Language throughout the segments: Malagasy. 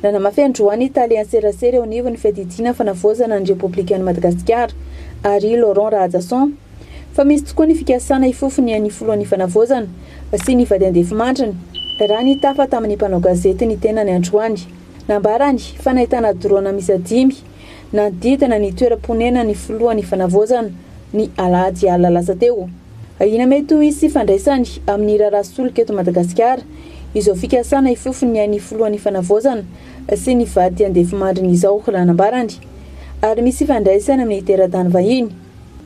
Nanamafy androany Italie Serasera eo anivon'ny fididina fanavozana ny Republika ny Madagasikara ary Laurent Radasson fa misy tokoa ny fikasana ifofony any foloany fanavozana sy ny vady andefimandriny raha ny tafa tamin'ny mpanao gazety ny tena ny androany nambarany fa nahitana drona misy 10 nadidina ny toeram-ponena ny foloany fanavozana ny alady alina lasa teo. Ina mety isy fandraisany amin'ny rarasolika eto Madagasikara izao fikasana ifofony any foloany fanavozana sy ny vady andefimandriny izao ranambarany ary misy fandraisana amin'ny teratany vahiny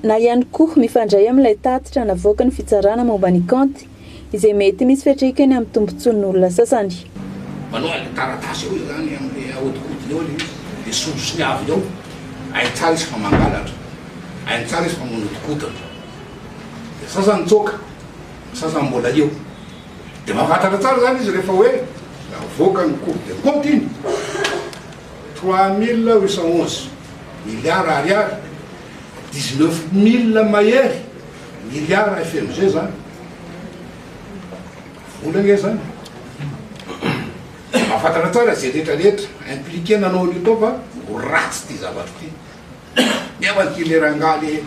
na ihany koa mifandray amin'ilay tatitra navoaka ny fitsarana momba ny kanty izay mety misy fiatraikany amin'ny tombontsoan'olona sasany. Manao le taratasy eo zany amin'ny ahodikotina eo le solosy ny avy eo ay tsara izy fa mangalatra ay tsara izy fa monodikotana sasany tsoka sasany mbola eo de mafantatra tsara zany izy rehefa hoe avoaka ny cour de compte iny 3811 milliards ariary 19 000 mahery milliards FMG zany volagna zany mafantatra tsara zay rehetrarehetra impliqué nanao an'io tao fa ho ratsy ty zavatra ty nefa ty lerangaly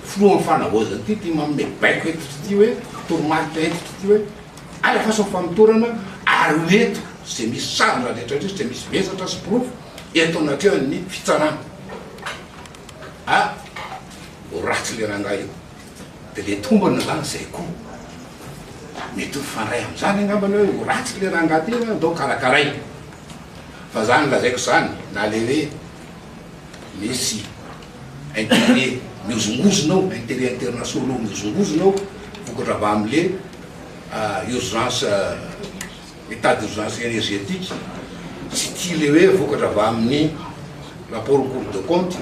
foloany fanavozana ty manome baiko eto ty hoe toromarika eto ty hoe ala fa sao famitorana ary eto zay misy saratra rehetrarehetra zay misy vesatra sy proof eto anatreo ny fitsarana ho ratsy lerangaly io de le tombana zany zay koa mety fandray am'izany angambany hoe ho ratsy le ranga ty andao karakaray fa zany lazaiko zany na le hoe misy intérêt miozongozonao intérêt international miozongozonao vokatra avy am'le urgence état d'urgence énergétique sy ty le hoe vokatra avy amin'ny rapport cour de compte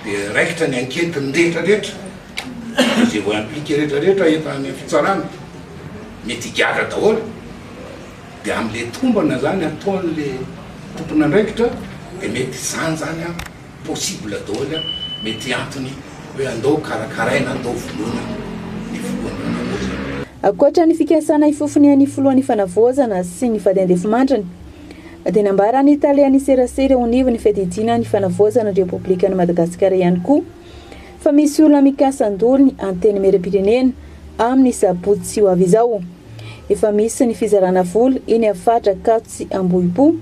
de raikitra ny anketiny rehetrarehetra zay vo impliqué rehetrarehetra entany fitsarana mety higadra daholo de am'le tombana zany ataon'le tompona andraikitra de mety zany zany possible daholo mety antony hoe andao karakaraina andao volona ny foloany fanavozana. Ankoatra ny fikasana ifofony any foloany fanavozana sy ny vady andefimandriny de nambarany Italiany Serasera eo anivon'ny fididina ny fanavozana Republika ny Madagasikara ihany koa fa misy olona mikasa andorony anteny meram-pirenena amin'ny sabotsy sy ho avy izao. Efa misy ny fizarana vola eny afatra kato sy ambohipo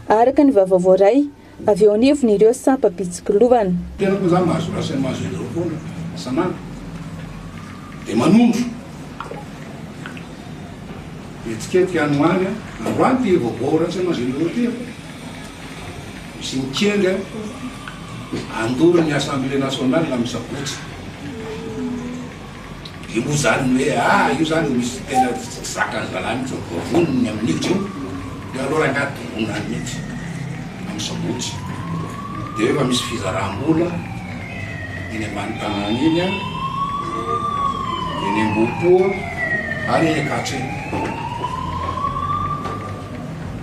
araka ny vavao ray avy eo anivony ireo sampapitsikilovana. Tena koa zany mahazo rasany mahazo hidrofona sanana de manondro etikety anoany androany ty vaovao ratsy mahazo hidrofona misy mikely andoro ny Assemblée nationale la misabotsy io zany hoe io zany misy tena zakany zalany vonony amin'io io de alora anaty vonany mihitsy amisabotsy de efa misy fizaram-bola eny ambany tanàna iny eny Ambohipo ary eny Akatso eny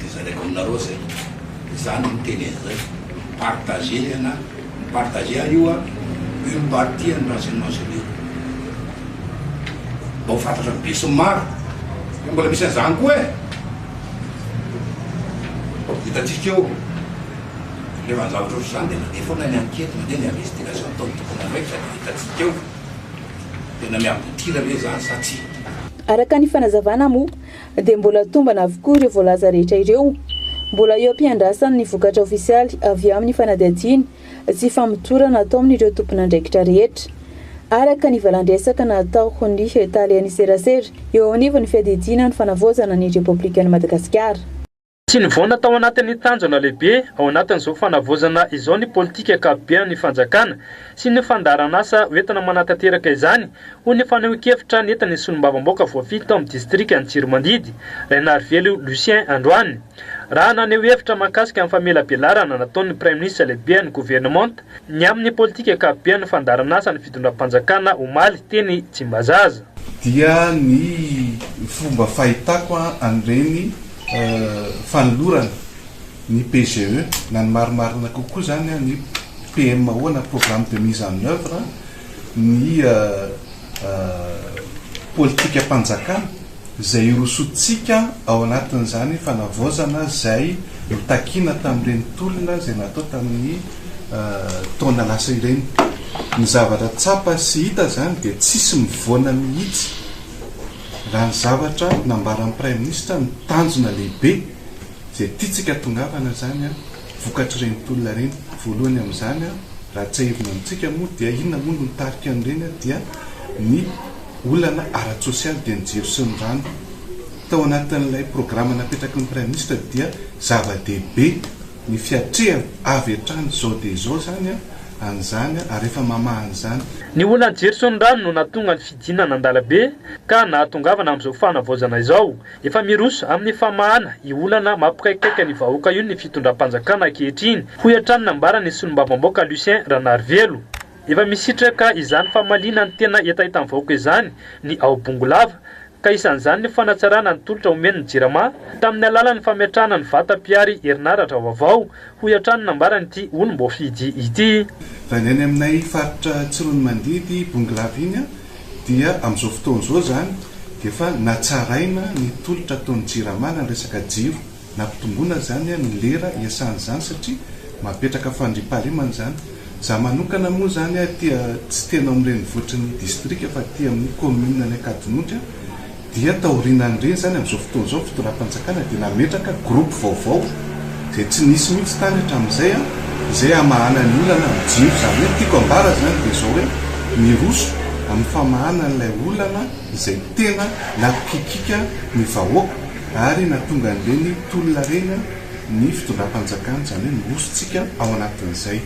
de zalaiko aminareo zay zany miteny zay partager na partager io une partie en renseignement généraux. Bon fantatra be sy maro mbola misy an'izany koa hitatsika eo rehefa zavatra ohatry zany de mandeha foana ny ankety mandeha ny investigation ataony tokony andraikitra de hitatsika eo tena miabotila hoe zany sa tsy. Araka ny fanazavana moa de mbola tombana avokoa ireo voalaza rehetra ireo mbola eo ampiandrasany ny vokatra ofisialy avy amin'ny fanadihadiana sy famotorana atao amin'ireo tompon'andraikitra rehetra araka ny valandresaka natao ny Italiany Serasera eo anivon'ny fiadidina ny fanavozana ny Republika ny Madagasikara. Tsy nivoana tao anatin'ny tanjona lehibe ao anatin'izao fanavozana izao ny politika ankapobeny ny fanjakana sy ny fandaran'asa hoentina manatanteraka izany ho ny fanehoan-kevitra nentin'ny solombavamboaka voafita amin'ny distrika Antsiromandidy Renarvelo Lucien Androany. Raha naneho hevitra mahakasika amin'ny famelabelarana nataon'ny Prime Ministre lehibe ny gouvernement ny amin'ny politika ankapobeny ny fandaran'asa ny fitondram-panjakana omaly teny Tsimbazaza. Dia ny fomba fahitako an'ireny fanolorana ny PGE na ny marimarina kokoa zany ny PMO na programme de mise en œuvre ny politika mpanjakana zay irosotsika ao anatin'izany fanavozana zay mitakina tamin'ireny tolona zay natao tamin'ny taona lasa ireny. Ny zavatra tsapa sy hita zany dia tsisy mivoana mihitsy raha ny zavatra nambaran'ny prime ministre ny tanjona lehibe zay tiatsika tongavana zany vokatry ireny tolona reny. Voalohany amin'izany raha tsy ahevina amintsika moa dia inona moa no mitarika an'ireny dia ny olana ara-tsosialy dia ny jiro sy ny rano. Tao anatin'ilay programa napetraky ny prime ministre dia zava-dehibe ny fiatrehany avy hatrany zao dia zao zany an'izany ary efa mamahan'izany. Ny olana jiro sy ny rano no nahatonga ny fidinana an-dalabe ka nahatongavana amin'izao fanavaozana izao. Efa miroso amin'ny famahana i olana mampikaikaika ny vahoaka io ny fitondram-panjakana ankehitriny. Hoy hatrany nambarany solombavam-baoaka Lucien Ranarivelo. Efa misitraka izany famaliana ny tena etaita amin'ny vahoaka izany ny ao Bongolava ka isan'izany ny fanatsarana ny tolotra omen'ny Jirama tamin'ny alalan'ny fametrahana ny vata-piary herinaratra vaovao. Hoy hatrany nambarany ity olom-boafidy ity. Raha ny any aminay faritra Tsirony Mandidy Bongolava iny dia amin'izao fotoana izao zany dia efa natsaraina ny tolotra ataon'ny Jirama na resaka jiro nampitomboana zany ny lera iasan'izany satria mapetraka fandriampahalemana zany. Za manokana moa zany tia tsy tena amin'ireny voatrin'ny distrika fa tia amin'ny commune ny Akadinotry dia taorinan'ireny zany amin'izao fotoana izao fitondram-panjakana dia nametraka groupe vaovao zay tsy nisy mihitsy tany hatramin'izay izay amahana ny olana amin'ny jiro. Zany hoe tiako ambara zany dia zao hoe miroso amin'ny famahana n'ilay olana izay tena nampikikika ny vahoaka ary natonga an'ireny tolona reny ny fitondram-panjakana zany hoe mirosotsika ao anatin'izay.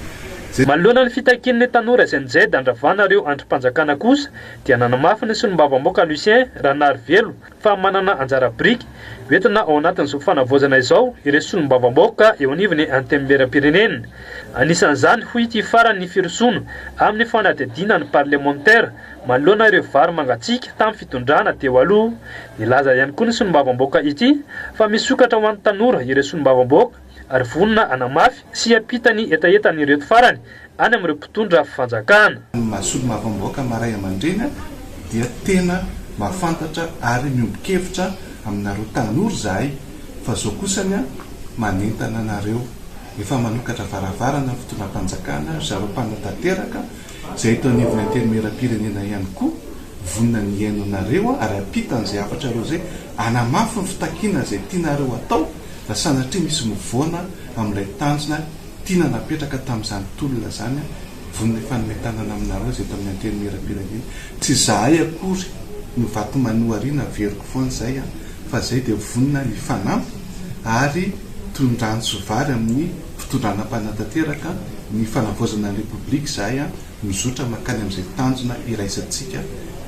Manoloana ny fitakian'ny tanora SNZ andravana ireo andrim-panjakana kosa dia nanamafy ny solombavam-baoaka Lucien Ranarivelo fa manana anjara biriky hoentina ao anatin'izao fanavaozana izao ireo solombavam-baoaka eo anivony antemberam-pirenena. Anisan'izany hoy ity farany firosoana amin'ny fanadihadiana ny parlementaire manoloana ireo vary mangatsiaka tamin'ny fitondrana teo aloha. Ilaza ihany koa ny solombavam-baoaka ity fa misokatra ho an'ny tanora ireo solombavam-baoaka ary vonona anamafy sy ampitany etaetany ireto farany any amin'ireo mpitondra fanjakana. Solombavam-baoaka maray aman-dreny dia tena mahafantatra ary miombon-kevitra aminareo tanora zahay fa zao kosany manentana anareo efa manokatra varavarana fitondram-panjakana zareo mpanatanteraka zay eto anivony antenimieram-pirenena ihany koa vonona ny iaino anareo ary ampitan'izay afatra reo zay anamafy ny fitakiana zay tianareo atao fa sanatria misy mivoana amin'ilay tanjona tiana napetraka tamin'izany tolona zany vonona fanometanana aminareo zay eto amin'ny antenimieram-pirenena. Tsy zahay akory no vato manoariana veriko foana zay fa zay dia vonona ny fanampy ary tondrany sovary amin'ny fitondranam-panatanteraka ny fanavaozana ny republika zahay mizotra makany amin'izay tanjona iraisantsika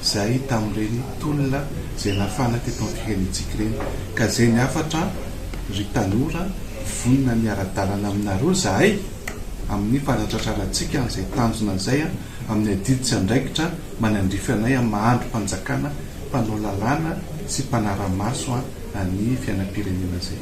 zay tamin'ireny tolona zay nafana teto amin'ny firenentsika ireny. Ka zay ny afatra ry tanora vonona ny ara-dalana aminareo zahay amin'ny fanatratrarantsika an'izay tanjona izay amin'ny adiditsy andraikitra manandrify anay mahandro mpanjakana mpanao lalàna sy mpanara-maso ny fiainam-pirenena zay.